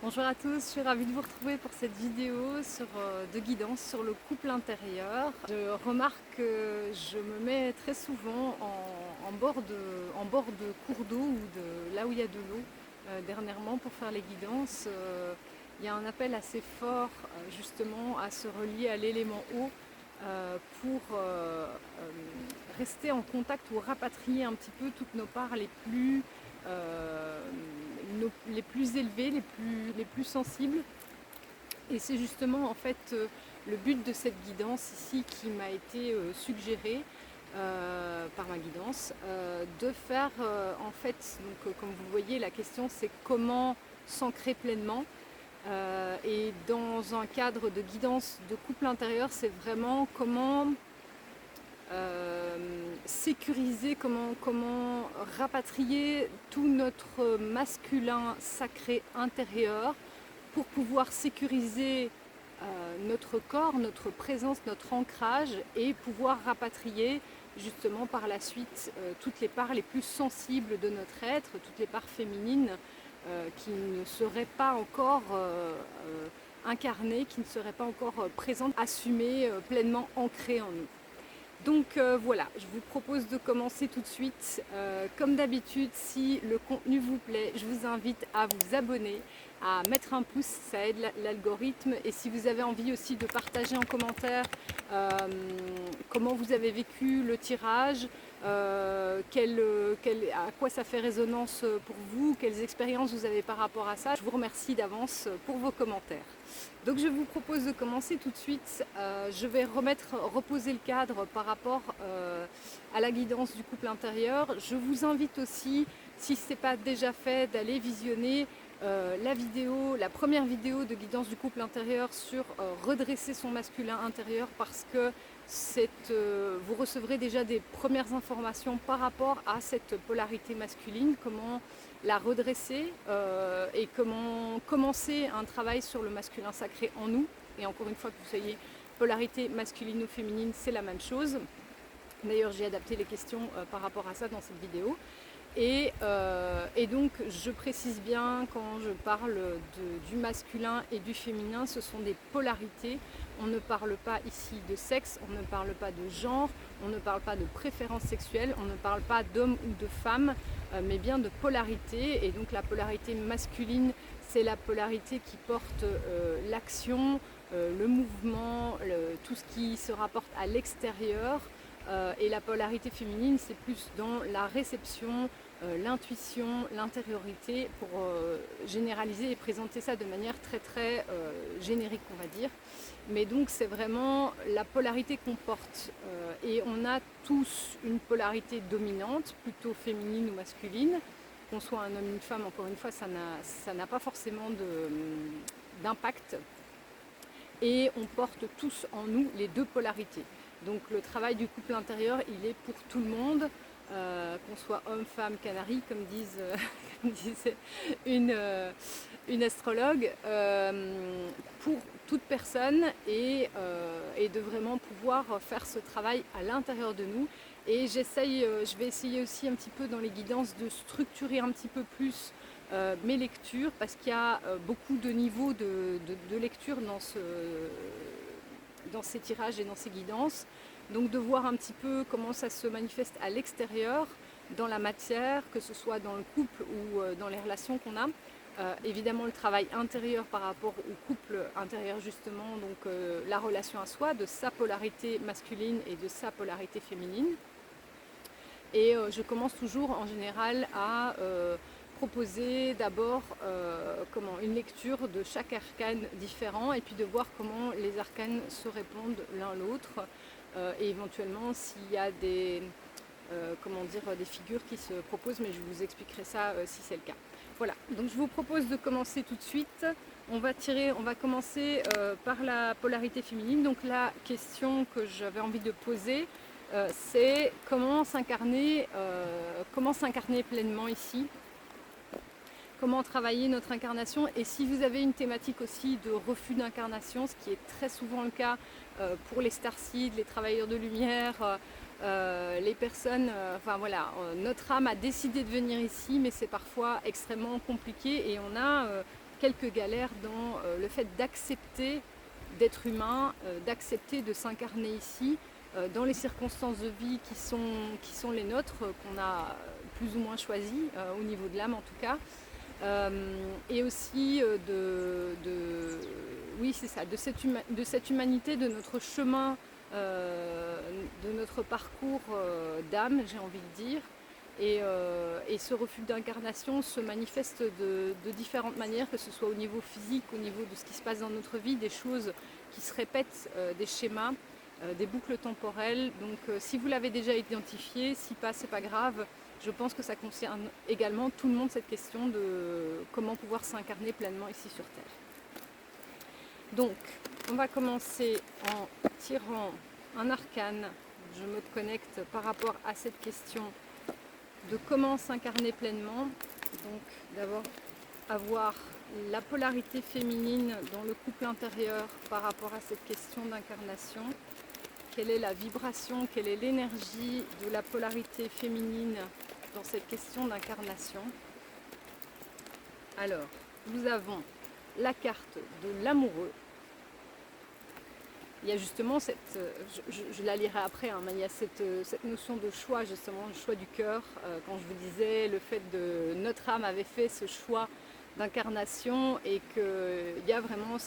Bonjour à tous, je suis ravie de vous retrouver pour cette vidéo de guidance sur le couple intérieur. Je remarque que je me mets très souvent en bord de cours d'eau ou de là où il y a de l'eau. Dernièrement, pour faire les guidances, il y a un appel assez fort justement à se relier à l'élément eau pour rester en contact ou rapatrier un petit peu toutes nos parts euh, les plus élevées, les plus sensibles. Et c'est justement en fait le but de cette guidance ici qui m'a été suggéré par ma guidance, de faire en fait, donc comme vous voyez, la question c'est comment s'ancrer pleinement. Et dans un cadre de guidance de couple intérieur, c'est vraiment comment sécuriser, comment rapatrier tout notre masculin sacré intérieur pour pouvoir sécuriser notre corps, notre présence, notre ancrage et pouvoir rapatrier justement par la suite toutes les parts les plus sensibles de notre être, toutes les parts féminines qui ne seraient pas encore incarnées, qui ne seraient pas encore présentes, assumées, pleinement ancrées en nous. Donc voilà, je vous propose de commencer tout de suite. Comme d'habitude, si le contenu vous plaît, je vous invite à vous abonner, à mettre un pouce, ça aide l'algorithme. Et si vous avez envie aussi de partager en commentaire euh, comment vous avez vécu le tirage, à quoi ça fait résonance pour vous, quelles expériences vous avez par rapport à ça, je vous remercie d'avance pour vos commentaires. Donc je vous propose de commencer tout de suite. Je vais reposer le cadre par rapport à la guidance du couple intérieur. Je vous invite aussi, si ce n'est pas déjà fait, d'aller visionner la première vidéo de guidance du couple intérieur sur redresser son masculin intérieur, parce que vous recevrez déjà des premières informations par rapport à cette polarité masculine, comment la redresser et comment commencer un travail sur le masculin sacré en nous. Et encore une fois, que vous soyez polarité masculine ou féminine, c'est la même chose. D'ailleurs, j'ai adapté les questions par rapport à ça dans cette vidéo. Et donc, je précise bien, quand je parle du masculin et du féminin, ce sont des polarités. On ne parle pas ici de sexe, on ne parle pas de genre, on ne parle pas de préférence sexuelle, on ne parle pas d'homme ou de femme, mais bien de polarité. Et donc, la polarité masculine, c'est la polarité qui porte l'action, le mouvement, tout ce qui se rapporte à l'extérieur. Et la polarité féminine, c'est plus dans la réception, l'intuition, l'intériorité, pour généraliser et présenter ça de manière très générique, on va dire. Mais donc c'est vraiment la polarité qu'on porte. Et on a tous une polarité dominante, plutôt féminine ou masculine. Qu'on soit un homme ou une femme, encore une fois, ça n'a pas forcément d'impact. Et on porte tous en nous les deux polarités. Donc le travail du couple intérieur, il est pour tout le monde, qu'on soit homme, femme, canari, comme disait une astrologue, pour toute personne, et de vraiment pouvoir faire ce travail à l'intérieur de nous. Et je vais essayer aussi un petit peu dans les guidances de structurer un petit peu plus mes lectures, parce qu'il y a beaucoup de niveaux de lecture dans ces tirages et dans ces guidances. Donc de voir un petit peu comment ça se manifeste à l'extérieur, dans la matière, que ce soit dans le couple ou dans les relations qu'on a. Évidemment le travail intérieur par rapport au couple intérieur, justement, donc la relation à soi, de sa polarité masculine et de sa polarité féminine. Et je commence toujours en général à proposer d'abord une lecture de chaque arcane différent, et puis de voir comment les arcanes se répondent l'un l'autre, et éventuellement s'il y a des figures qui se proposent, mais je vous expliquerai ça si c'est le cas. Voilà, donc je vous propose de commencer tout de suite. On va commencer par la polarité féminine. Donc la question que j'avais envie de poser, c'est comment s'incarner pleinement ici, comment travailler notre incarnation. Et si vous avez une thématique aussi de refus d'incarnation, ce qui est très souvent le cas pour les starseeds, les travailleurs de lumière, les personnes, notre âme a décidé de venir ici, mais c'est parfois extrêmement compliqué, et on a quelques galères dans le fait d'accepter d'être humain, d'accepter de s'incarner ici, dans les circonstances de vie qui sont les nôtres, qu'on a plus ou moins choisies, au niveau de l'âme en tout cas. Et aussi oui c'est ça, de cette humanité, de notre chemin, de notre parcours d'âme, j'ai envie de dire. Et ce refus d'incarnation se manifeste de différentes manières, que ce soit au niveau physique, au niveau de ce qui se passe dans notre vie, des choses qui se répètent, des schémas, des boucles temporelles. Donc si vous l'avez déjà identifié, si pas, c'est pas grave. Je pense que ça concerne également tout le monde, cette question de comment pouvoir s'incarner pleinement ici sur Terre. Donc, on va commencer en tirant un arcane. Je me connecte par rapport à cette question de comment s'incarner pleinement. Donc, d'abord, avoir la polarité féminine dans le couple intérieur par rapport à cette question d'incarnation. Quelle est la vibration, quelle est l'énergie de la polarité féminine dans cette question d'incarnation? Alors, nous avons la carte de l'amoureux. Il y a justement cette, je la lirai après, hein, mais il y a cette notion de choix, justement, le choix du cœur. Quand je vous disais le fait de notre âme avait fait ce choix d'incarnation et qu'il y a vraiment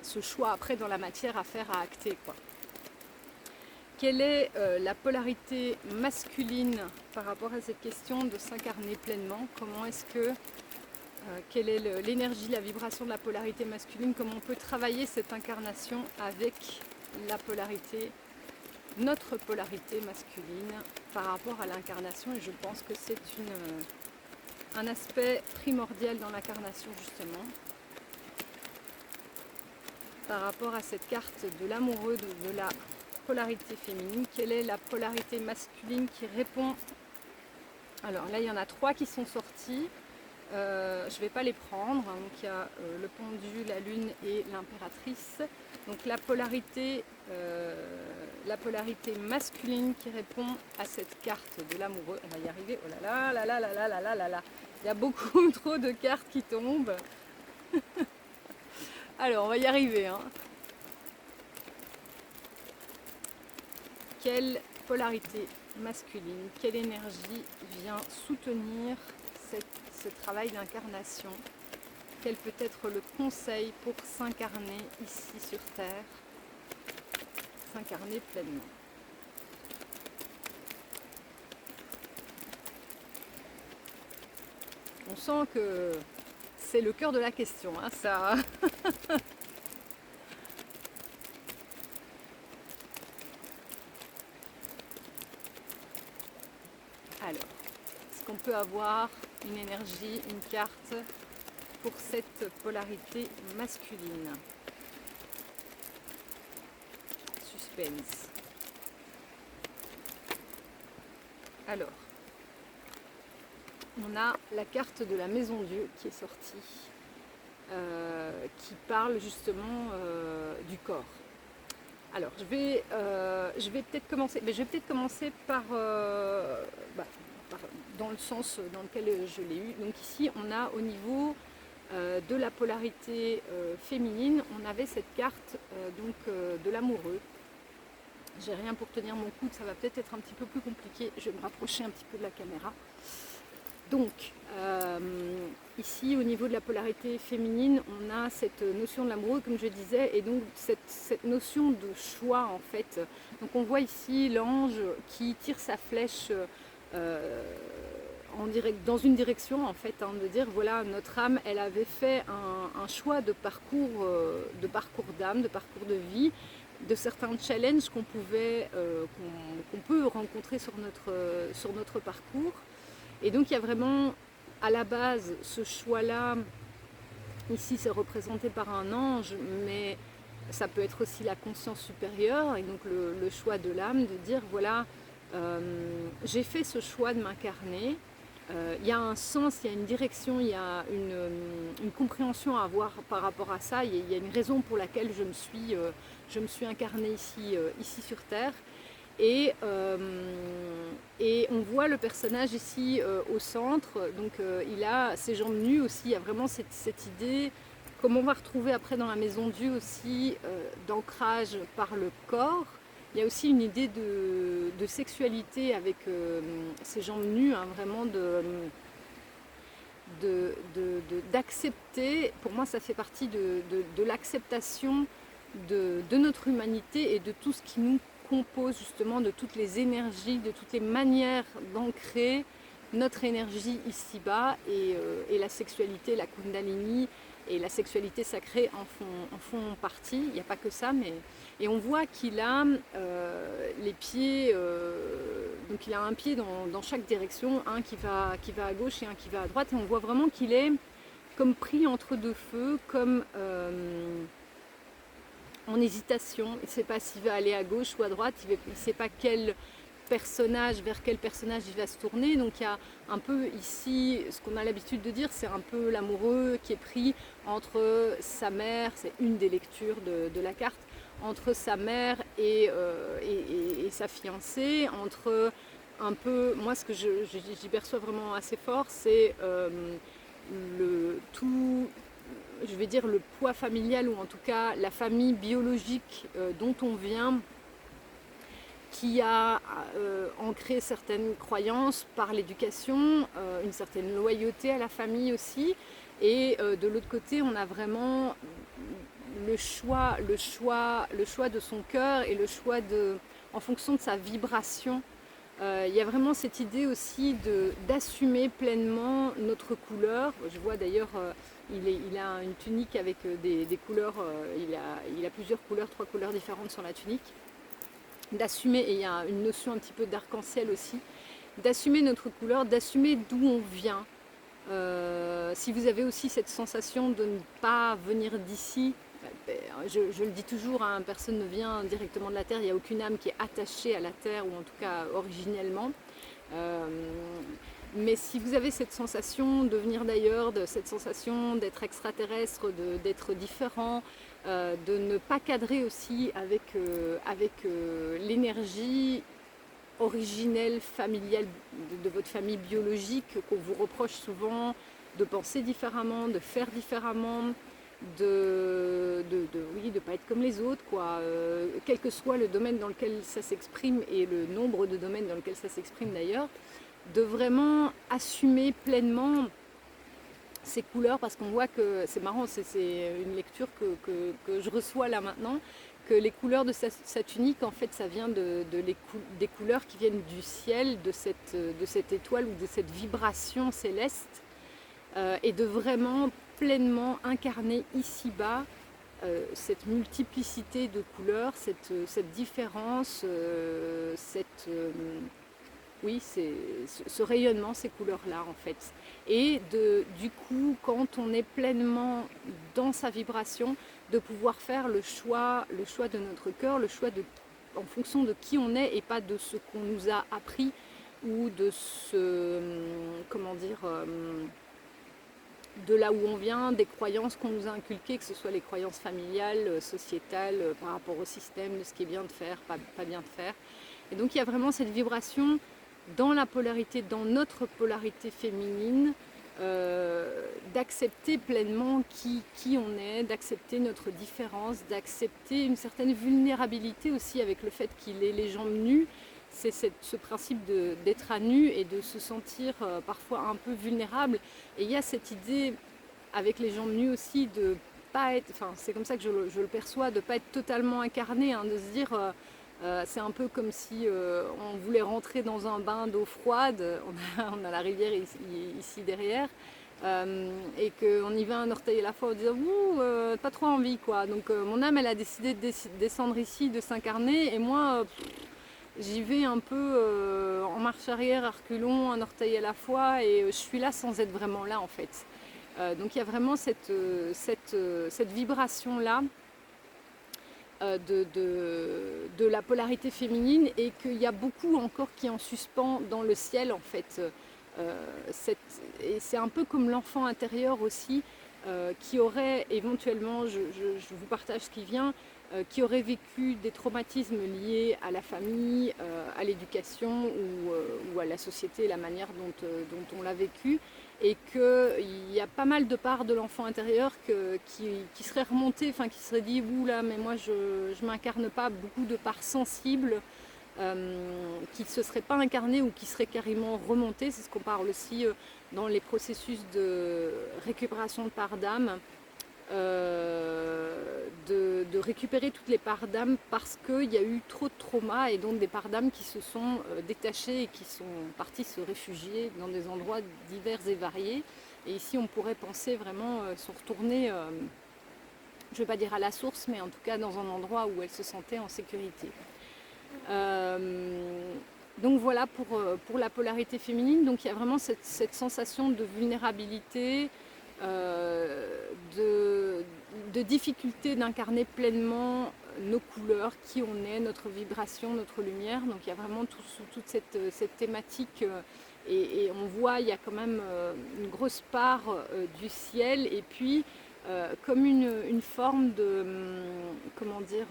ce choix après dans la matière à faire, à acter, quoi. Quelle est la polarité masculine par rapport à cette question de s'incarner pleinement? Comment est-ce que quelle est l'énergie, la vibration de la polarité masculine? Comment on peut travailler cette incarnation avec la polarité, notre polarité masculine par rapport à l'incarnation? Et je pense que c'est un aspect primordial dans l'incarnation, justement. Par rapport à cette carte de l'amoureux, de la polarité féminine, quelle est la polarité masculine qui répond? Alors là, il y en a 3 qui sont sortis. Je ne vais pas les prendre. Donc il y a le pendu, la lune et l'impératrice. Donc la polarité masculine qui répond à cette carte de l'amoureux. On va y arriver. Oh là là là là là là là là là. Il y a beaucoup trop de cartes qui tombent. Alors on va y arriver, hein. Quelle polarité masculine, quelle énergie vient soutenir ce travail d'incarnation? Quel peut être le conseil pour s'incarner ici sur Terre, s'incarner pleinement? On sent que c'est le cœur de la question, hein, ça. Alors, est-ce qu'on peut avoir une énergie, une carte pour cette polarité masculine? Suspense. Alors, on a la carte de la Maison Dieu qui est sortie, qui parle justement du corps. Alors, je vais peut-être commencer, mais je vais peut-être commencer dans le sens dans lequel je l'ai eu. Donc ici, on a au niveau de la polarité féminine, on avait cette carte de l'amoureux. J'ai rien pour tenir mon coude, ça va peut-être être un petit peu plus compliqué. Je vais me rapprocher un petit peu de la caméra. Donc, ici, au niveau de la polarité féminine, on a cette notion de l'amoureux, comme je disais, et donc cette notion de choix, en fait. Donc, on voit ici l'ange qui tire sa flèche dans une direction, en fait, hein, de dire, voilà, notre âme, elle avait fait un choix de parcours d'âme, de parcours de vie, de certains challenges qu'on peut rencontrer sur notre parcours. Et donc il y a vraiment à la base ce choix-là. Ici c'est représenté par un ange, mais ça peut être aussi la conscience supérieure et donc le choix de l'âme de dire voilà, j'ai fait ce choix de m'incarner. Il y a un sens, il y a une direction, il y a une compréhension à avoir par rapport à ça. Il y a une raison pour laquelle je me suis incarnée ici sur Terre. Et on voit le personnage ici au centre, donc il a ses jambes nues aussi, il y a vraiment cette idée, comme on va retrouver après dans la Maison de Dieu aussi, d'ancrage par le corps. Il y a aussi une idée de sexualité avec ses jambes nues, hein, vraiment d'accepter. Pour moi, ça fait partie de l'acceptation de notre humanité et de tout ce qui nous compose, justement, de toutes les énergies, de toutes les manières d'ancrer notre énergie ici-bas, et la sexualité, la Kundalini et la sexualité sacrée en font partie. Il n'y a pas que ça, mais... Et on voit qu'il a les pieds, donc il a un pied dans chaque direction, un qui va à gauche et un qui va à droite, et on voit vraiment qu'il est comme pris entre deux feux, comme en hésitation. Il ne sait pas s'il va aller à gauche ou à droite, il ne sait pas vers quel personnage il va se tourner. Donc il y a un peu ici, ce qu'on a l'habitude de dire, c'est un peu l'amoureux qui est pris entre sa mère, c'est une des lectures de la carte, entre sa mère et sa fiancée, entre un peu, moi ce que j'y perçois vraiment assez fort, c'est je vais dire le poids familial, ou en tout cas la famille biologique dont on vient, qui a ancré certaines croyances par l'éducation, une certaine loyauté à la famille aussi. Et de l'autre côté, on a vraiment le choix de son cœur, et le choix en fonction de sa vibration. Il y a vraiment cette idée aussi d'assumer pleinement notre couleur. Je vois d'ailleurs, il a une tunique avec des couleurs, il a plusieurs couleurs, 3 couleurs différentes sur la tunique. D'assumer, et il y a une notion un petit peu d'arc-en-ciel aussi, d'assumer notre couleur, d'assumer d'où on vient. Si vous avez aussi cette sensation de ne pas venir d'ici, je le dis toujours, hein, personne ne vient directement de la Terre, il n'y a aucune âme qui est attachée à la Terre, ou en tout cas originellement. Mais si vous avez cette sensation de venir d'ailleurs, cette sensation d'être extraterrestre, d'être différent, de ne pas cadrer aussi avec l'énergie originelle, familiale de votre famille biologique, qu'on vous reproche souvent de penser différemment, de faire différemment, oui, de pas être comme les autres, quoi. Quel que soit le domaine dans lequel ça s'exprime, et le nombre de domaines dans lequel ça s'exprime d'ailleurs, de vraiment assumer pleinement ces couleurs, parce qu'on voit que c'est marrant, c'est une lecture que je reçois là maintenant, que les couleurs de sa tunique, en fait, ça vient des couleurs qui viennent du ciel, de cette étoile, ou de cette vibration céleste, et de vraiment pleinement incarner ici-bas cette multiplicité de couleurs, cette différence, oui, ce rayonnement, ces couleurs-là, en fait. Et du coup, quand on est pleinement dans sa vibration, de pouvoir faire le choix de notre cœur, le choix en fonction de qui on est, et pas de ce qu'on nous a appris, ou de comment dire, de là où on vient, des croyances qu'on nous a inculquées, que ce soit les croyances familiales, sociétales, par rapport au système, de ce qui est bien de faire, pas bien de faire. Et donc il y a vraiment cette vibration dans la polarité, dans notre polarité féminine, d'accepter pleinement qui on est, d'accepter notre différence, d'accepter une certaine vulnérabilité aussi, avec le fait qu'il ait les jambes nues. C'est ce principe d'être à nu et de se sentir parfois un peu vulnérable. Et il y a cette idée avec les jambes nues aussi de pas être, enfin c'est comme ça que je le perçois, de pas être totalement incarné, hein, de se dire c'est un peu comme si on voulait rentrer dans un bain d'eau froide, on a la rivière ici derrière, et qu'on y va un orteil à la fois en disant pas trop envie, quoi. Donc mon âme, elle a décidé de descendre ici, de s'incarner, et moi j'y vais un peu en marche arrière, à reculons, un orteil à la fois, et je suis là sans être vraiment là, en fait. Donc il y a vraiment cette vibration-là de la polarité féminine, et qu'il y a beaucoup encore qui est en suspens dans le ciel, en fait. Et c'est un peu comme l'enfant intérieur aussi, qui aurait éventuellement, je vous partage ce qui vient, qui auraient vécu des traumatismes liés à la famille, à l'éducation ou à la société, la manière dont on l'a vécu, et qu'il y a pas mal de parts de l'enfant intérieur qui seraient remontées, enfin qui seraient dit oula, mais moi je ne m'incarne pas, beaucoup de parts sensibles qui ne se seraient pas incarnées ou qui seraient carrément remontées. C'est ce qu'on parle aussi dans les processus de récupération de parts d'âme. De récupérer toutes les parts d'âme parce qu'il y a eu trop de traumas et donc des parts d'âme qui se sont détachées et qui sont parties se réfugier dans des endroits divers et variés. Et ici on pourrait penser vraiment se retourner, je ne vais pas dire à la source, mais en tout cas dans un endroit où elle se sentait en sécurité. Donc voilà pour la polarité féminine. Donc il y a vraiment cette sensation de vulnérabilité, de difficulté d'incarner pleinement nos couleurs, qui on est, notre vibration, notre lumière. Donc il y a vraiment toute cette thématique et on voit il y a quand même une grosse part du ciel et puis comme une forme de, comment dire,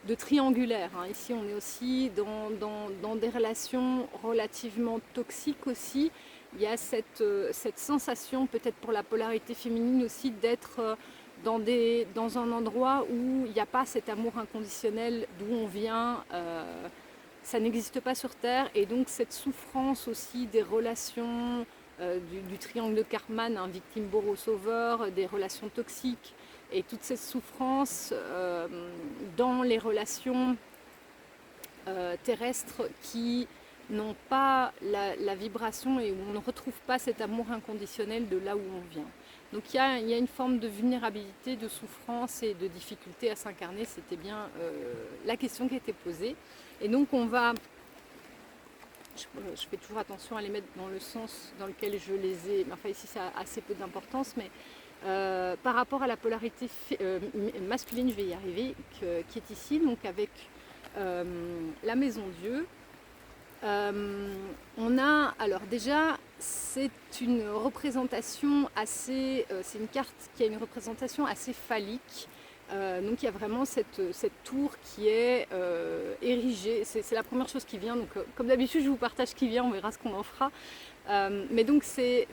de triangulaire. Ici on est aussi dans des relations relativement toxiques aussi. Il y a cette sensation, peut-être pour la polarité féminine aussi, d'être dans un endroit où il n'y a pas cet amour inconditionnel d'où on vient. Ça n'existe pas sur Terre. Et donc cette souffrance aussi des relations, du triangle de Karman, victime, bourreau, sauveur, des relations toxiques. Et toute cette souffrance dans les relations terrestres qui n'ont pas la vibration et où on ne retrouve pas cet amour inconditionnel de là où on vient. Donc il y a une forme de vulnérabilité, de souffrance et de difficulté à s'incarner. C'était bien la question qui était posée. Et donc on va, je fais toujours attention à les mettre dans le sens dans lequel je les ai, enfin ici ça a assez peu d'importance, mais par rapport à la polarité masculine, je vais y arriver, qui est ici, donc avec la maison Dieu. On a, alors déjà, c'est une représentation assez, c'est une carte qui a une représentation assez phallique. Donc il y a vraiment cette tour qui est érigée, c'est la première chose qui vient. Donc comme d'habitude, je vous partage ce qui vient, on verra ce qu'on en fera. Mais donc c'est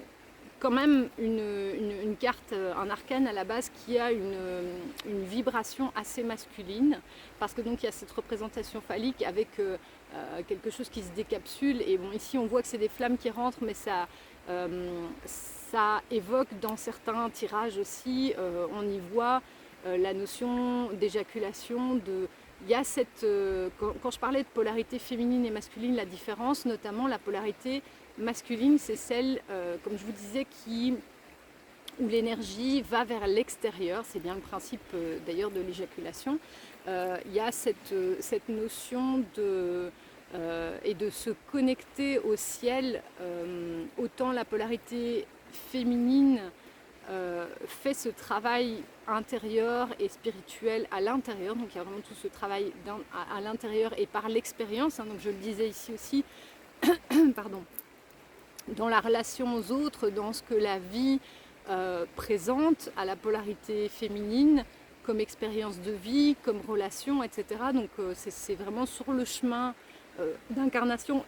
quand même une carte, un arcane à la base qui a une vibration assez masculine, parce que donc il y a cette représentation phallique avec quelque chose qui se décapsule. Et bon, ici on voit que c'est des flammes qui rentrent, mais ça évoque dans certains tirages aussi, on y voit la notion d'éjaculation, il y a cette, quand je parlais de polarité féminine et masculine, la différence, notamment la polarité masculine, c'est celle, comme je vous disais, où l'énergie va vers l'extérieur. C'est bien le principe d'ailleurs de l'éjaculation. Il y a cette notion et de se connecter au ciel. Autant la polarité féminine fait ce travail intérieur et spirituel à l'intérieur. Donc il y a vraiment tout ce travail à l'intérieur et par l'expérience. Donc je le disais ici aussi, pardon, dans la relation aux autres, dans ce que la vie présente à la polarité féminine comme expérience de vie, comme relation, etc. Donc c'est vraiment sur le chemin d'incarnation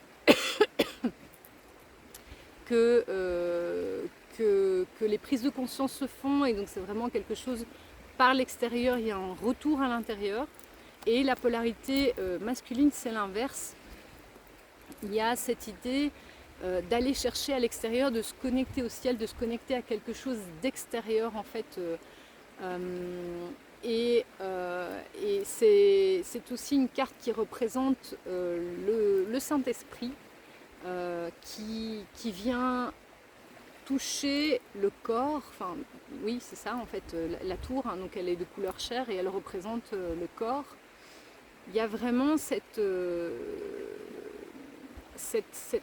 que les prises de conscience se font, et donc c'est vraiment quelque chose par l'extérieur, il y a un retour à l'intérieur. Et la polarité masculine, c'est l'inverse. Il y a cette idée d'aller chercher à l'extérieur, de se connecter au ciel, de se connecter à quelque chose d'extérieur en fait. Et c'est aussi une carte qui représente le Saint-Esprit qui vient toucher le corps. Enfin, oui, c'est ça en fait, la tour, donc elle est de couleur chair et elle représente le corps. Il y a vraiment cette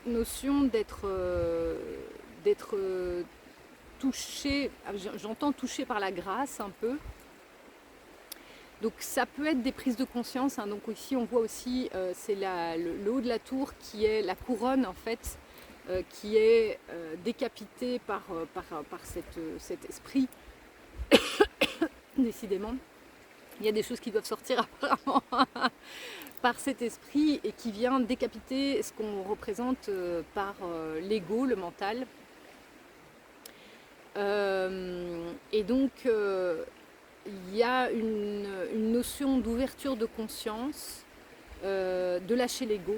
notion d'être touché, j'entends touché par la grâce un peu. Donc ça peut être des prises de conscience. Donc ici on voit aussi, c'est le haut de la tour qui est la couronne en fait, qui est décapité par cet esprit, décidément. Il y a des choses qui doivent sortir apparemment par cet esprit et qui vient décapiter ce qu'on représente par l'ego, le mental. Et donc il y a une notion d'ouverture de conscience, de lâcher l'ego.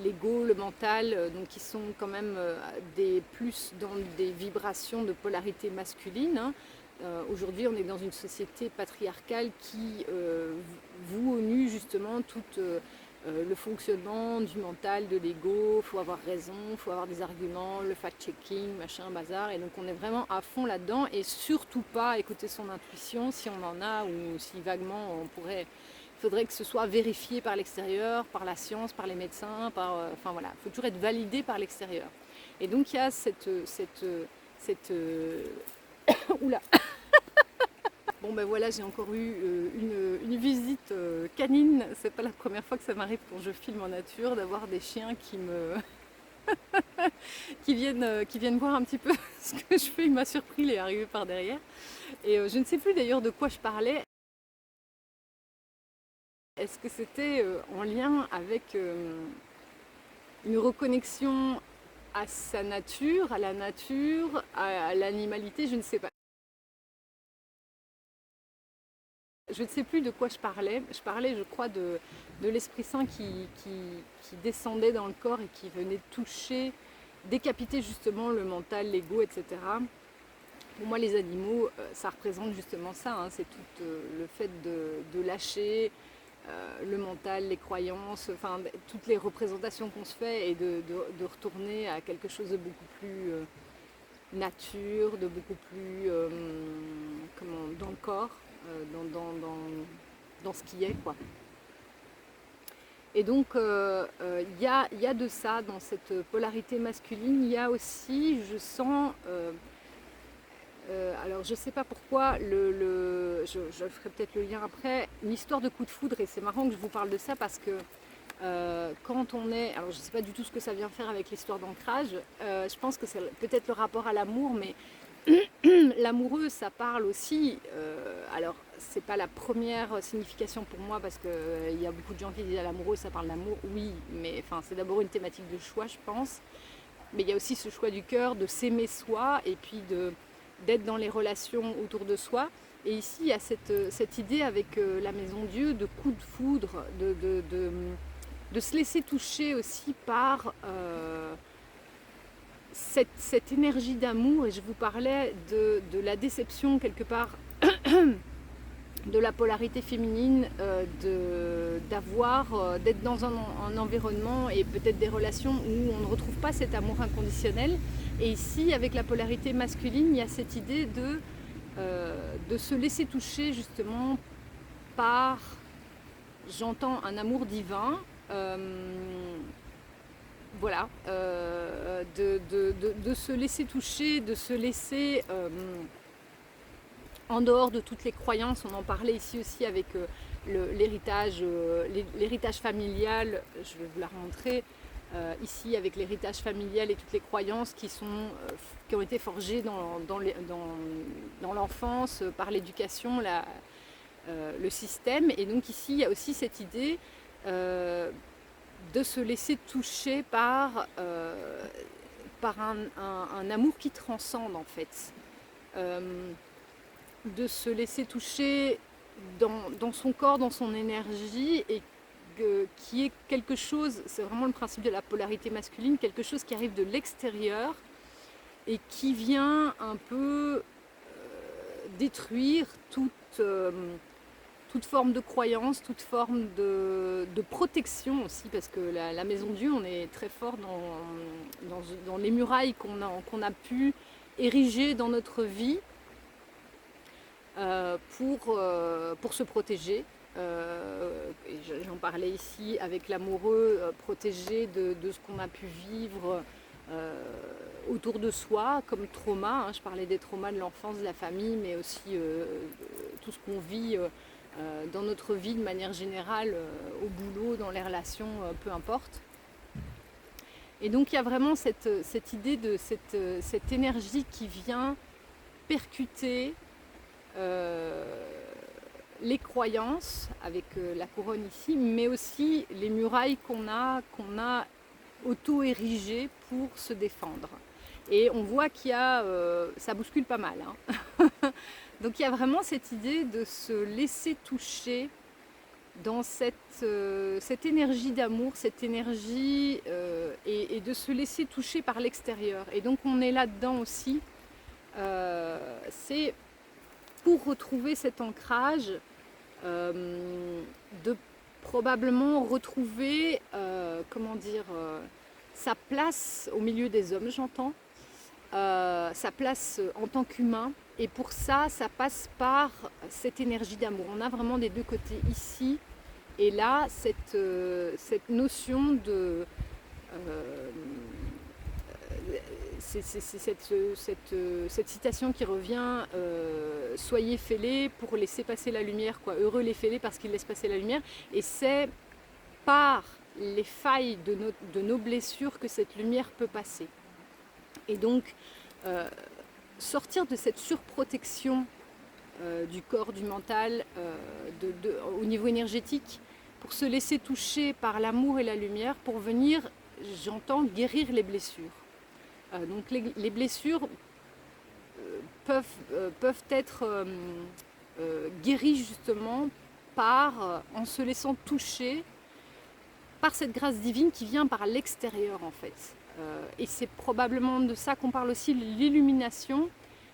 L'ego, le mental, donc qui sont quand même plus dans des vibrations de polarité masculine. Hein. Aujourd'hui, on est dans une société patriarcale qui voue au nu justement tout le fonctionnement du mental, de l'ego. Il faut avoir raison, il faut avoir des arguments, le fact-checking, machin, bazar. Et donc on est vraiment à fond là-dedans et surtout pas écouter son intuition si on en a ou si vaguement on pourrait. Il faudrait que ce soit vérifié par l'extérieur, par la science, par les médecins, enfin voilà, il faut toujours être validé par l'extérieur. Et donc il y a cette oula. Bon ben voilà, j'ai encore eu une visite canine. C'est pas la première fois que ça m'arrive quand je filme en nature d'avoir des chiens qui me qui viennent voir un petit peu ce que je fais. Il m'a surpris, il est arrivé par derrière. Et je ne sais plus d'ailleurs de quoi je parlais. Est-ce que c'était en lien avec une reconnexion à sa nature, à la nature, à l'animalité? Je ne sais pas. Je ne sais plus de quoi je parlais. Je parlais, je crois, de l'Esprit Saint qui descendait dans le corps et qui venait toucher, décapiter justement le mental, l'ego, etc. Pour moi, les animaux, ça représente justement ça. Hein. C'est tout le fait de lâcher le mental, les croyances, enfin toutes les représentations qu'on se fait et de retourner à quelque chose de beaucoup plus nature, de beaucoup plus dans le corps, dans ce qui est, quoi. Et donc il y a de ça dans cette polarité masculine. Il y a aussi, je sens alors je ne sais pas pourquoi, je ferai peut-être le lien après, une histoire de coup de foudre, et c'est marrant que je vous parle de ça parce que quand on est, alors je ne sais pas du tout ce que ça vient faire avec l'histoire d'ancrage, je pense que c'est peut-être le rapport à l'amour, mais l'amoureux ça parle aussi, alors c'est pas la première signification pour moi parce qu'il y a beaucoup de gens qui disent à l'amoureux ça parle d'amour, oui, mais enfin, c'est d'abord une thématique de choix je pense, mais il y a aussi ce choix du cœur de s'aimer soi et puis d'être dans les relations autour de soi. Et ici, il y a cette idée avec la Maison Dieu de coup de foudre, de se laisser toucher aussi par cette énergie d'amour. Et je vous parlais de la déception quelque part de la polarité féminine, d'être dans un environnement et peut-être des relations où on ne retrouve pas cet amour inconditionnel. Et ici, avec la polarité masculine, il y a cette idée de se laisser toucher justement par, j'entends, un amour divin, voilà, de se laisser toucher, de se laisser en dehors de toutes les croyances. On en parlait ici aussi avec l'héritage familial, je vais vous la remontrer, ici avec l'héritage familial et toutes les croyances qui ont été forgées dans l'enfance par l'éducation, le système. Et donc ici il y a aussi cette idée de se laisser toucher par un amour qui transcende en fait. De se laisser toucher dans son corps, dans son énergie, et qui est quelque chose, c'est vraiment le principe de la polarité masculine, quelque chose qui arrive de l'extérieur et qui vient un peu détruire toute forme de croyance, toute forme de protection aussi, parce que la Maison Dieu, on est très fort dans les murailles qu'on a pu ériger dans notre vie pour se protéger. J'en parlais ici avec l'amoureux, protégé de ce qu'on a pu vivre autour de soi comme trauma. Hein. Je parlais des traumas de l'enfance, de la famille, mais aussi tout ce qu'on vit dans notre vie de manière générale, au boulot, dans les relations, peu importe. Et donc il y a vraiment cette idée de cette énergie qui vient percuter les croyances avec la couronne ici, mais aussi les murailles qu'on a auto-érigées pour se défendre. Et on voit qu'il y a, ça bouscule pas mal, hein. Donc il y a vraiment cette idée de se laisser toucher dans cette énergie d'amour, cette énergie et de se laisser toucher par l'extérieur. Et donc on est là-dedans aussi. C'est pour retrouver cet ancrage, de probablement retrouver, comment dire, sa place au milieu des hommes, j'entends, sa place en tant qu'humain. Et pour ça, ça passe par cette énergie d'amour. On a vraiment des deux côtés ici et là, cette notion de... c'est cette citation qui revient, soyez fêlés pour laisser passer la lumière, quoi. Heureux les fêlés parce qu'ils laissent passer la lumière. Et c'est par les failles de nos blessures que cette lumière peut passer. Et donc, sortir de cette surprotection du corps, du mental, au niveau énergétique, pour se laisser toucher par l'amour et la lumière, pour venir, j'entends, guérir les blessures. Donc les blessures peuvent être guéries justement en se laissant toucher par cette grâce divine qui vient par l'extérieur en fait. Et c'est probablement de ça qu'on parle aussi. L'illumination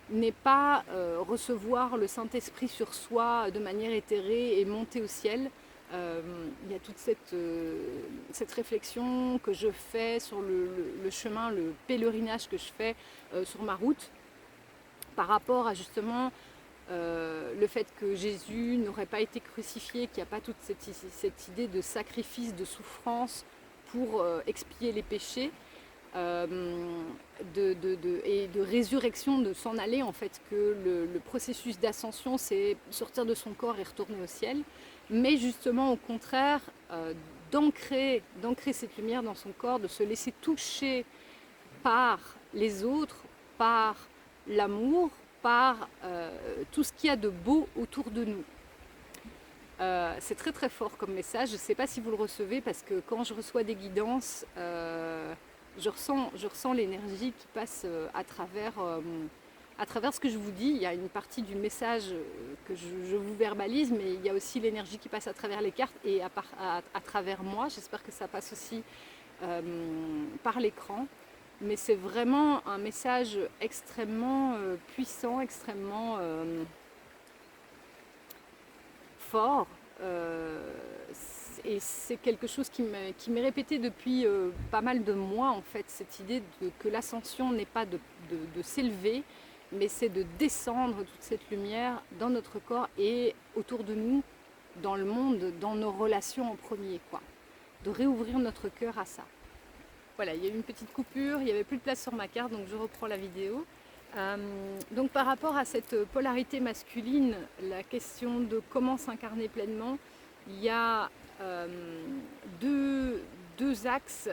n'est pas recevoir le Saint-Esprit sur soi de manière éthérée et monter au ciel. Il y a toute cette réflexion que je fais sur le chemin, le pèlerinage que je fais sur ma route par rapport à justement le fait que Jésus n'aurait pas été crucifié, qu'il n'y a pas toute cette idée de sacrifice, de souffrance pour expier les péchés. Et de résurrection, de s'en aller en fait, que le processus d'ascension c'est sortir de son corps et retourner au ciel, mais justement au contraire d'ancrer cette lumière dans son corps, de se laisser toucher par les autres, par l'amour, par tout ce qu'il y a de beau autour de nous. C'est très très fort comme message. Je ne sais pas si vous le recevez parce que quand je reçois des guidances, je ressens l'énergie qui passe à travers ce que je vous dis. Il y a une partie du message que je vous verbalise, mais il y a aussi l'énergie qui passe à travers les cartes et à travers moi. J'espère que ça passe aussi par l'écran. Mais c'est vraiment un message extrêmement puissant, extrêmement fort. Et c'est quelque chose qui m'est répété depuis pas mal de mois en fait, cette idée que l'ascension n'est pas de s'élever, mais c'est de descendre toute cette lumière dans notre corps et autour de nous, dans le monde, dans nos relations en premier, quoi. De réouvrir notre cœur à ça. Voilà, il y a eu une petite coupure, il n'y avait plus de place sur ma carte, donc je reprends la vidéo. Donc par rapport à cette polarité masculine, la question de comment s'incarner pleinement, il y a deux axes.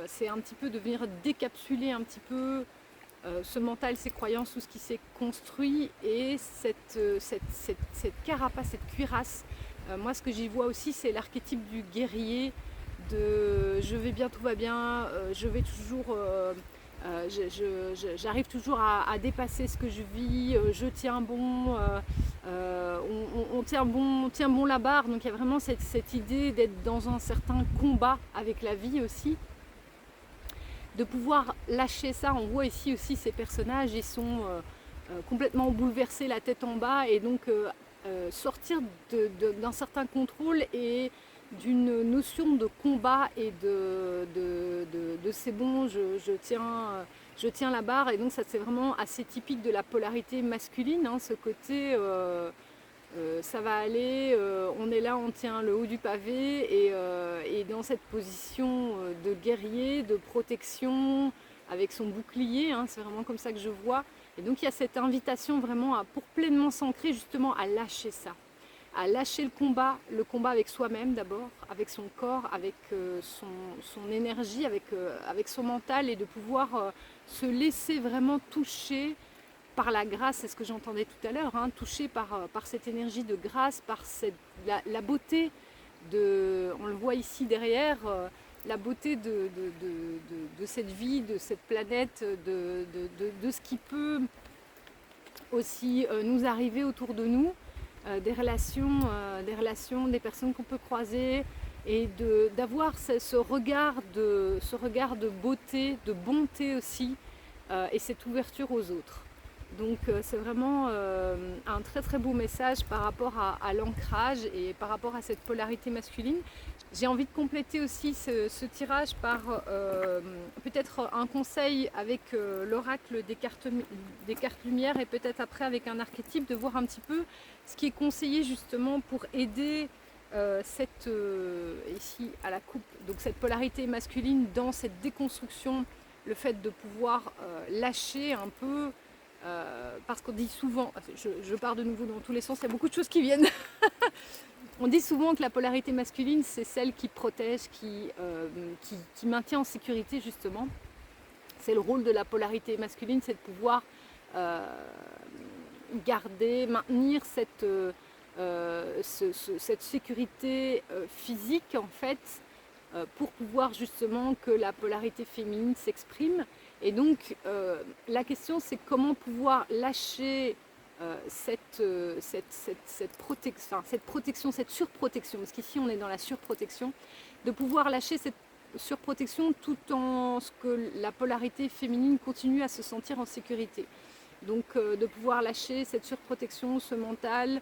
C'est un petit peu de venir décapsuler un petit peu ce mental, ces croyances, tout ce qui s'est construit et cette carapace, cette cuirasse. Moi ce que j'y vois aussi c'est l'archétype du guerrier, de je vais bien, tout va bien, je vais toujours... j'arrive toujours à dépasser ce que je vis, je tiens bon, on tient bon la barre. Donc il y a vraiment cette idée d'être dans un certain combat avec la vie aussi, de pouvoir lâcher ça. On voit ici aussi ces personnages, ils sont complètement bouleversés, la tête en bas, et donc sortir d'un certain contrôle et d'une notion de combat et de c'est bon, je tiens la barre. Et donc ça c'est vraiment assez typique de la polarité masculine, hein, ce côté ça va aller, on est là, on tient le haut du pavé et dans cette position de guerrier, de protection avec son bouclier, hein, c'est vraiment comme ça que je vois. Et donc il y a cette invitation vraiment pour pleinement s'ancrer justement à lâcher ça, à lâcher le combat avec soi-même d'abord, avec son corps, avec son énergie, avec son mental, et de pouvoir se laisser vraiment toucher par la grâce, c'est ce que j'entendais tout à l'heure, hein, touché par cette énergie de grâce, par la beauté on le voit ici derrière, la beauté de cette vie, de cette planète, de ce qui peut aussi nous arriver autour de nous, des relations, des personnes qu'on peut croiser, et d'avoir ce regard de beauté, de bonté aussi, et cette ouverture aux autres. Donc c'est vraiment un très très beau message par rapport à l'ancrage et par rapport à cette polarité masculine. J'ai envie de compléter aussi ce tirage par peut-être un conseil avec l'oracle des cartes lumière, et peut-être après avec un archétype, de voir un petit peu ce qui est conseillé justement pour aider ici à la coupe, donc cette polarité masculine dans cette déconstruction, le fait de pouvoir lâcher un peu. Parce qu'on dit souvent, je pars de nouveau dans tous les sens, il y a beaucoup de choses qui viennent. On dit souvent que la polarité masculine, c'est celle qui protège, qui maintient en sécurité justement. C'est le rôle de la polarité masculine, c'est de pouvoir maintenir cette sécurité physique en fait, pour pouvoir justement que la polarité féminine s'exprime. Et donc la question, c'est comment pouvoir lâcher cette protection, cette surprotection, parce qu'ici on est dans la surprotection, de pouvoir lâcher cette surprotection tout en ce que la polarité féminine continue à se sentir en sécurité. Donc de pouvoir lâcher cette surprotection, ce mental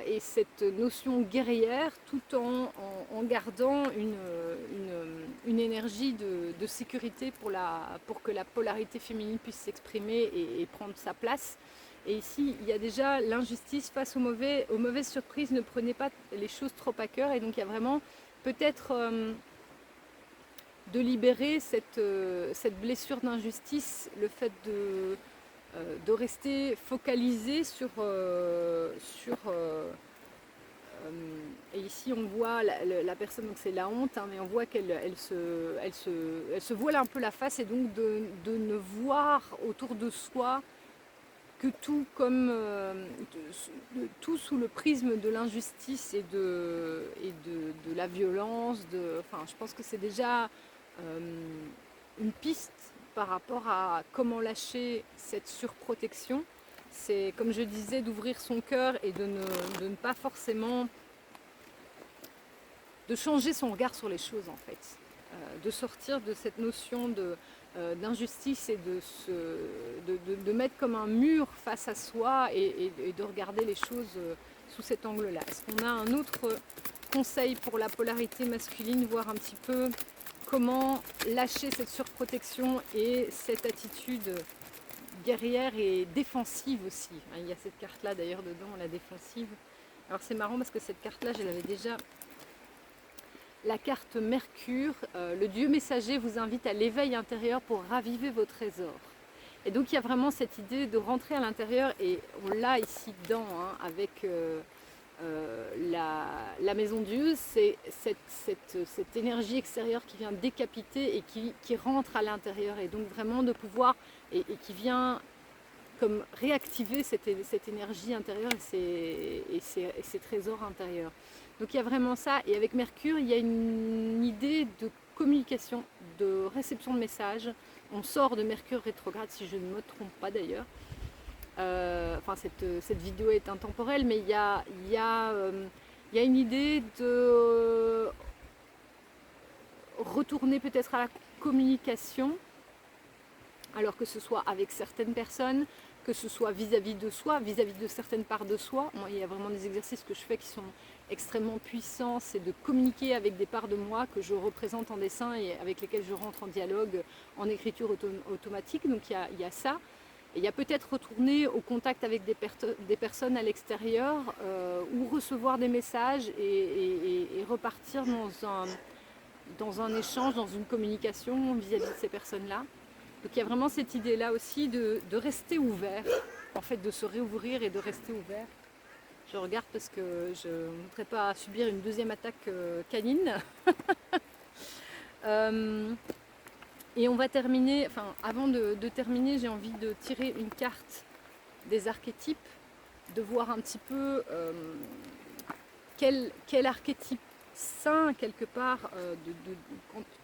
et cette notion guerrière, tout en gardant une énergie de sécurité pour que la polarité féminine puisse s'exprimer et prendre sa place. Et ici, il y a déjà l'injustice face aux mauvaises surprises. Ne prenez pas les choses trop à cœur. Et donc, il y a vraiment peut-être de libérer cette blessure d'injustice, le fait de rester focalisé sur et ici on voit la personne, donc c'est la honte, hein, mais on voit qu'elle se voile un peu la face, et donc de ne voir autour de soi que tout comme tout sous le prisme de l'injustice et de la violence. Enfin, je pense que c'est déjà une piste par rapport à comment lâcher cette surprotection. C'est, comme je disais, d'ouvrir son cœur et de ne pas forcément de changer son regard sur les choses en fait, de sortir de cette notion d'injustice et de mettre comme un mur face à soi et de regarder les choses sous cet angle-là. Est-ce qu'on a un autre conseil pour la polarité masculine, voir un petit peu comment lâcher cette surprotection et cette attitude guerrière et défensive aussi. Il y a cette carte-là d'ailleurs dedans, la défensive. Alors c'est marrant parce que cette carte-là, je l'avais déjà. La carte Mercure, le Dieu messager vous invite à l'éveil intérieur pour raviver vos trésors. Et donc il y a vraiment cette idée de rentrer à l'intérieur, et on l'a ici dedans, hein, avec la maison Dieu, c'est cette énergie extérieure qui vient décapiter et qui rentre à l'intérieur, et donc vraiment de pouvoir, et qui vient comme réactiver cette énergie intérieure et ces trésors intérieurs. Donc il y a vraiment ça, et avec Mercure, il y a une idée de communication, de réception de messages. On sort de Mercure rétrograde, si je ne me trompe pas d'ailleurs. Enfin, cette vidéo est intemporelle, mais il y a une idée de retourner peut-être à la communication, alors que ce soit avec certaines personnes, que ce soit vis-à-vis de soi, vis-à-vis de certaines parts de soi. Moi, il y a vraiment des exercices que je fais qui sont extrêmement puissants, c'est de communiquer avec des parts de moi que je représente en dessin et avec lesquelles je rentre en dialogue en écriture automatique. Donc il y a ça. Et il y a peut-être retourner au contact avec des personnes à l'extérieur, ou recevoir des messages et repartir dans un échange, dans une communication vis-à-vis de ces personnes-là. Donc il y a vraiment cette idée-là aussi de rester ouvert, en fait de se réouvrir et de rester ouvert. Je regarde parce que je ne voudrais pas subir une deuxième attaque canine. Et on va terminer, enfin avant de terminer, j'ai envie de tirer une carte des archétypes, de voir un petit peu quel archétype sain quelque part,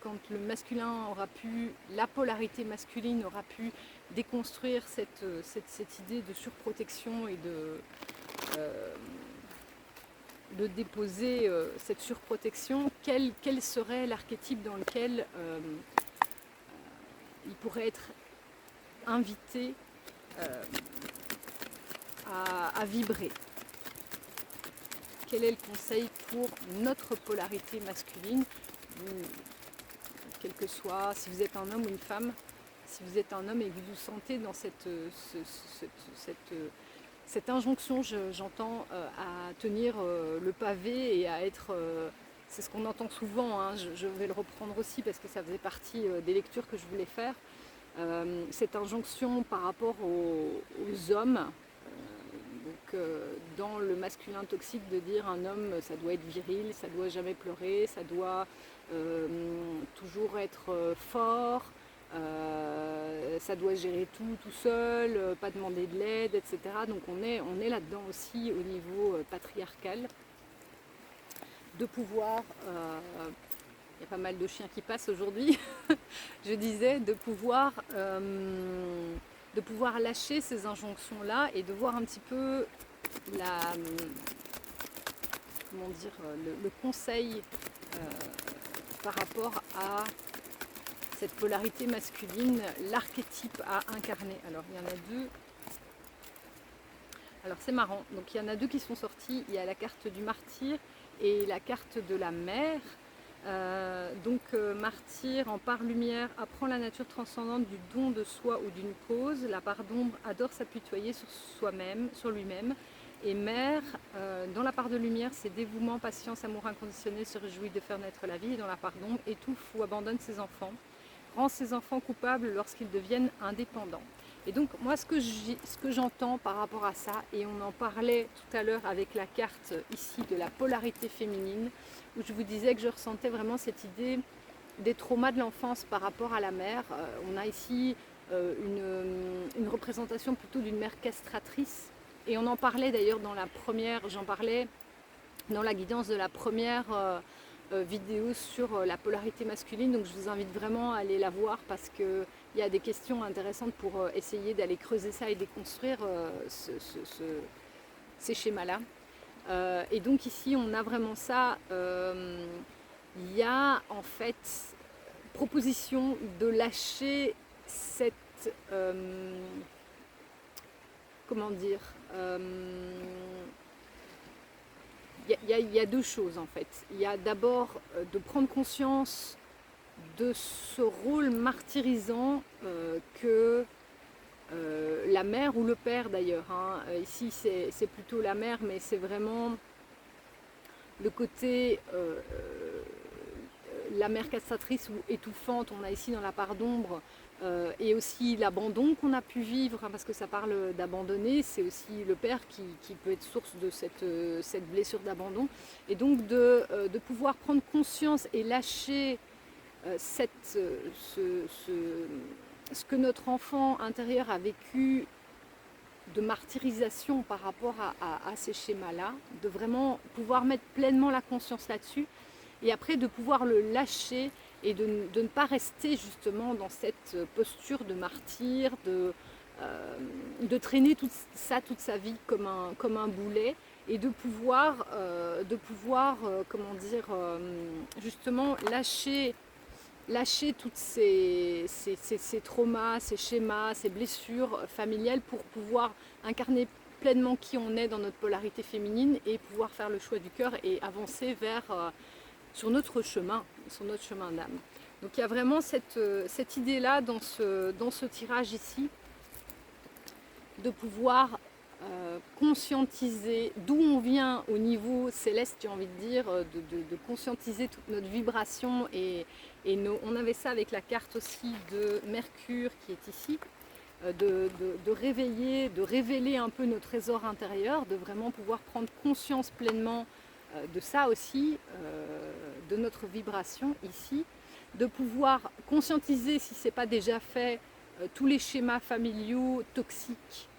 quand le masculin aura pu, la polarité masculine aura pu déconstruire cette idée de surprotection et de déposer cette surprotection, quel serait l'archétype dans lequel il pourrait être invité à vibrer. Quel est le conseil pour notre polarité masculine, quel que soit, si vous êtes un homme ou une femme, si vous êtes un homme et que vous vous sentez dans cette injonction, j'entends, à tenir le pavé et à être... c'est ce qu'on entend souvent, hein, je vais le reprendre aussi parce que ça faisait partie des lectures que je voulais faire. Cette injonction par rapport aux hommes, dans le masculin toxique, de dire un homme ça doit être viril, ça doit jamais pleurer, ça doit toujours être fort, ça doit gérer tout seul, pas demander de l'aide, etc. Donc on est là-dedans aussi au niveau patriarcal, de pouvoir, il y a pas mal de chiens qui passent aujourd'hui, je disais, de pouvoir lâcher ces injonctions-là et de voir un petit peu le conseil par rapport à cette polarité masculine, l'archétype à incarner. Alors il y en a deux. Alors c'est marrant, donc il y en a deux qui sont sortis, il y a la carte du martyr et la carte de la mère. Martyr, en part lumière, apprend la nature transcendante du don de soi ou d'une cause. La part d'ombre adore s'apitoyer sur soi-même, sur lui-même. Et mère, dans la part de lumière, c'est dévouement, patience, amour inconditionnel, se réjouit de faire naître la vie. Et dans la part d'ombre, étouffe ou abandonne ses enfants, rend ses enfants coupables lorsqu'ils deviennent indépendants. Et donc moi ce que j'entends par rapport à ça, et on en parlait tout à l'heure avec la carte ici de la polarité féminine, où je vous disais que je ressentais vraiment cette idée des traumas de l'enfance par rapport à la mère. On a ici une représentation plutôt d'une mère castratrice, et on en parlait d'ailleurs dans la première, j'en parlais dans la guidance de la première vidéo sur la polarité masculine, donc je vous invite vraiment à aller la voir parce qu'il y a des questions intéressantes pour essayer d'aller creuser ça et déconstruire ces schémas-là. Et donc ici on a vraiment ça, il y a en fait proposition de lâcher cette, comment dire, il y a deux choses en fait. Il y a d'abord de prendre conscience de ce rôle martyrisant que la mère ou le père d'ailleurs, hein. Ici c'est plutôt la mère, mais c'est vraiment le côté la mère castratrice ou étouffante, on a ici dans la part d'ombre, et aussi l'abandon qu'on a pu vivre, hein, parce que ça parle d'abandonner, c'est aussi le père qui peut être source de cette blessure d'abandon. Et donc de pouvoir prendre conscience et lâcher ce que notre enfant intérieur a vécu de martyrisation par rapport à ces schémas-là, de vraiment pouvoir mettre pleinement la conscience là-dessus, et après de pouvoir le lâcher et de ne pas rester justement dans cette posture de martyr, de traîner tout ça toute sa vie comme un boulet, et de pouvoir comment dire, justement lâcher tous ces traumas, ces schémas, ces blessures familiales pour pouvoir incarner pleinement qui on est dans notre polarité féminine et pouvoir faire le choix du cœur et avancer sur notre chemin d'âme. Donc il y a vraiment cette idée-là dans ce tirage ici, de pouvoir conscientiser d'où on vient au niveau céleste, j'ai envie de dire, de conscientiser toute notre vibration, on avait ça avec la carte aussi de Mercure qui est ici, de révéler un peu nos trésors intérieurs, de vraiment pouvoir prendre conscience pleinement de ça aussi, de notre vibration ici, de pouvoir conscientiser, si ce n'est pas déjà fait, tous les schémas familiaux toxiques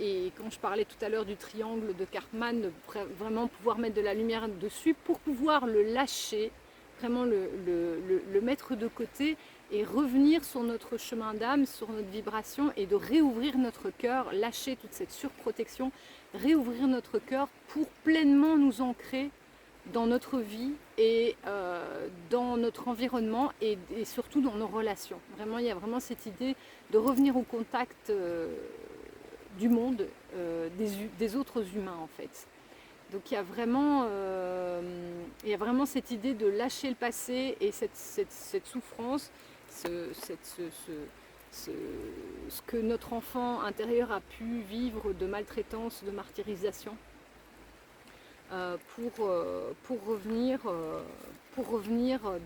Et quand je parlais tout à l'heure du triangle de Karpman, vraiment pouvoir mettre de la lumière dessus pour pouvoir le lâcher, vraiment le mettre de côté et revenir sur notre chemin d'âme, sur notre vibration et de réouvrir notre cœur, lâcher toute cette surprotection, réouvrir notre cœur pour pleinement nous ancrer dans notre vie et dans notre environnement et surtout dans nos relations. Vraiment, il y a vraiment cette idée de revenir au contact du monde, des autres humains en fait. Donc il y a vraiment cette idée de lâcher le passé et cette souffrance, ce que notre enfant intérieur a pu vivre de maltraitance, de martyrisation, pour revenir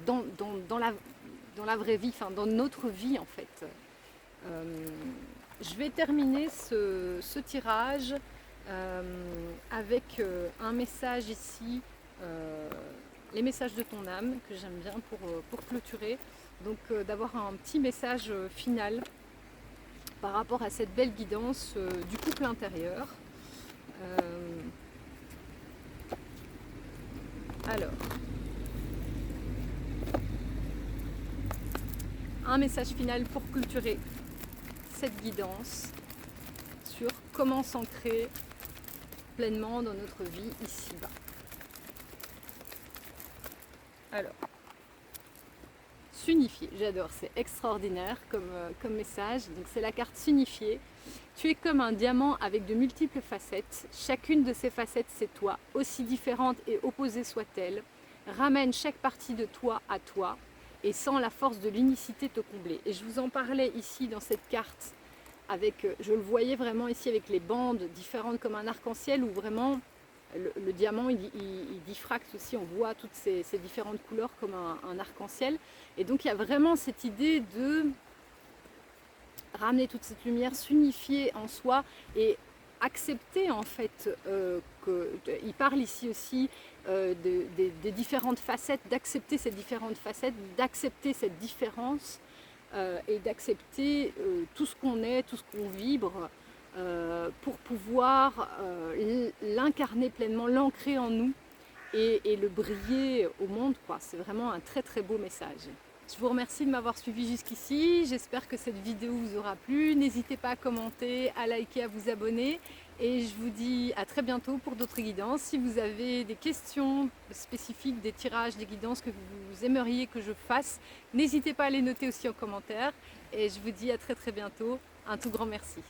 dans la vraie vie, enfin dans notre vie en fait. Je vais terminer ce tirage avec un message ici, les messages de ton âme, que j'aime bien pour clôturer. Donc d'avoir un petit message final par rapport à cette belle guidance du couple intérieur. Alors, un message final pour clôturer cette guidance sur comment s'ancrer pleinement dans notre vie ici-bas. Alors, s'unifier, j'adore, c'est extraordinaire comme message. Donc c'est la carte s'unifier. Tu es comme un diamant avec de multiples facettes. Chacune de ces facettes, c'est toi, aussi différente et opposée soit-elle. Ramène chaque partie de toi à toi et sens la force de l'unicité te combler. Et je vous en parlais ici dans cette carte, je le voyais vraiment ici avec les bandes différentes comme un arc-en-ciel, où vraiment le diamant il diffracte aussi, on voit toutes ces différentes couleurs comme un arc-en-ciel. Et donc il y a vraiment cette idée de ramener toute cette lumière, s'unifier en soi et accepter en fait il parle ici aussi des différentes facettes, d'accepter ces différentes facettes, d'accepter cette différence et d'accepter tout ce qu'on est, tout ce qu'on vibre pour pouvoir l'incarner pleinement, l'ancrer en nous et le briller au monde, quoi. C'est vraiment un très très beau message. Je vous remercie de m'avoir suivi jusqu'ici, j'espère que cette vidéo vous aura plu. N'hésitez pas à commenter, à liker, à vous abonner et je vous dis à très bientôt pour d'autres guidances. Si vous avez des questions spécifiques, des tirages, des guidances que vous aimeriez que je fasse, n'hésitez pas à les noter aussi en commentaire et je vous dis à très très bientôt. Un tout grand merci.